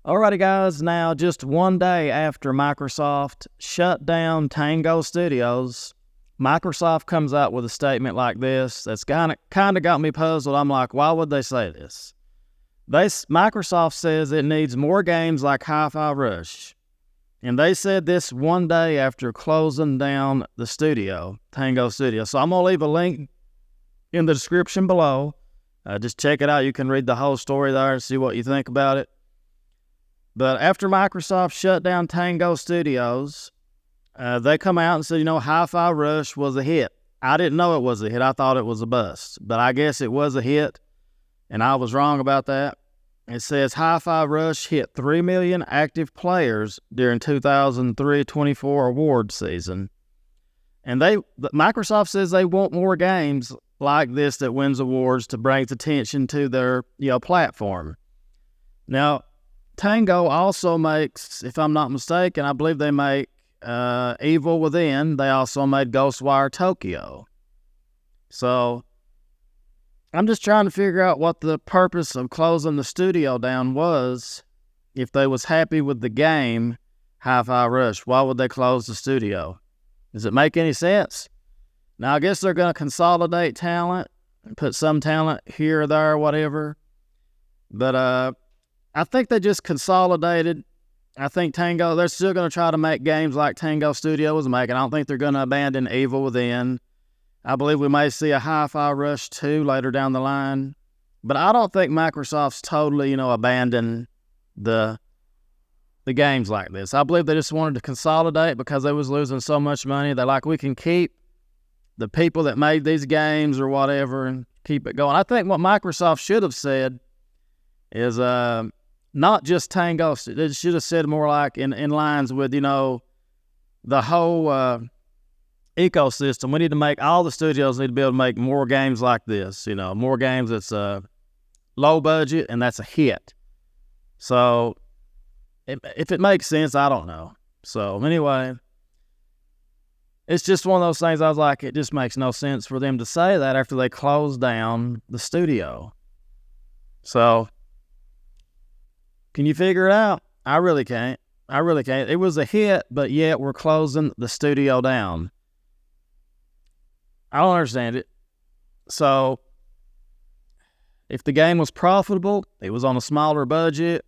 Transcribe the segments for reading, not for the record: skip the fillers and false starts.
Alrighty, guys, now just one day after Microsoft shut down Tango Studios, Microsoft comes out with a statement like this that's kind of got me puzzled. I'm like, why would they say this? Microsoft says it needs more games like Hi-Fi Rush. And they said this one day after closing down the studio, Tango Studio. So I'm going to leave a link in the description below. Just check it out. You can read the whole story there and see what you think about it. But after Microsoft shut down Tango Studios, they come out and said, Hi-Fi Rush was a hit. I didn't know it was a hit. I thought it was a bust. But I guess it was a hit, and I was wrong about that. It says Hi-Fi Rush hit 3 million active players during 2023-24 award season. And Microsoft says they want more games like this that wins awards to bring attention to their platform. Now, Tango also makes, if I'm not mistaken, I believe they make Evil Within. They also made Ghostwire Tokyo. So I'm just trying to figure out what the purpose of closing the studio down was. If they was happy with the game Hi-Fi Rush, why would they close the studio? Does it make any sense? Now, I guess they're going to consolidate talent and put some talent here or there or whatever. But I think they just consolidated. I think Tango, they're still going to try to make games like Tango Studio was making. I don't think they're going to abandon Evil Within. I believe we may see a Hi-Fi Rush 2 later down the line. But I don't think Microsoft's totally, abandoned the games like this. I believe they just wanted to consolidate because they was losing so much money. They're like, we can keep the people that made these games or whatever and keep it going. I think what Microsoft should have said is not just Tango. It should have said more like in lines with, the whole ecosystem. We need to make, all the studios need to be able to make more games like this, more games that's low budget and that's a hit. So if it makes sense, I don't know. So anyway, it's just one of those things I was like, it just makes no sense for them to say that after they closed down the studio. So can you figure it out? I really can't. It was a hit, but yet we're closing the studio down. I don't understand it. So if the game was profitable, it was on a smaller budget,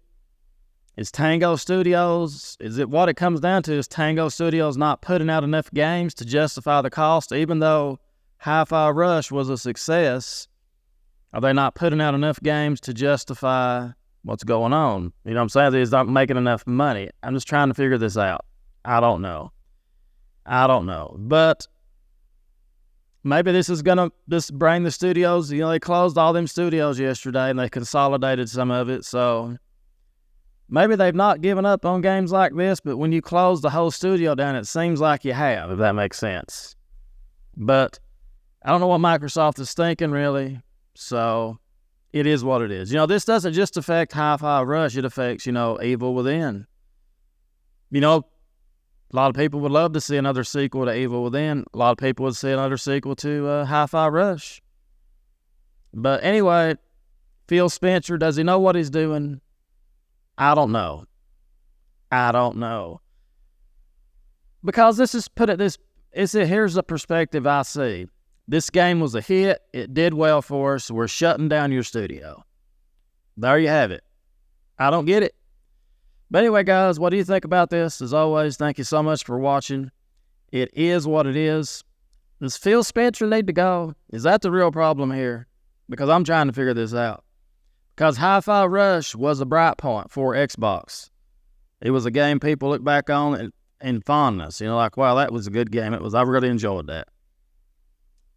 is Tango Studios, what it comes down to is Tango Studios not putting out enough games to justify the cost, even though Hi-Fi Rush was a success. Are they not putting out enough games to justify what's going on? You know what I'm saying? They're not making enough money. I'm just trying to figure this out. I don't know. But maybe this is going to just bring the studios, they closed all them studios yesterday and they consolidated some of it. So maybe they've not given up on games like this, but when you close the whole studio down, it seems like you have, if that makes sense. But I don't know what Microsoft is thinking, really. So it is what it is. This doesn't just affect Hi-Fi Rush. It affects, Evil Within. A lot of people would love to see another sequel to Evil Within. A lot of people would see another sequel to Hi-Fi Rush. But anyway, Phil Spencer, does he know what he's doing? I don't know. Because here's the perspective I see. This game was a hit. It did well for us. We're shutting down your studio. There you have it. I don't get it. But anyway, guys, what do you think about this? As always, thank you so much for watching. It is what it is. Does Phil Spencer need to go? Is that the real problem here? Because I'm trying to figure this out. Because Hi-Fi Rush was a bright point for Xbox. It was a game people look back on in fondness. Like, wow, that was a good game. I really enjoyed that.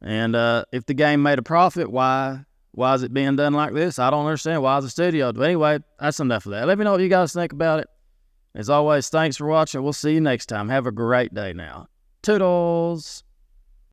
And if the game made a profit, why is it being done like this? I don't understand. Why is the studio? But anyway, that's enough of that. Let me know what you guys think about it. As always, thanks for watching. We'll see you next time. Have a great day now. Toodles!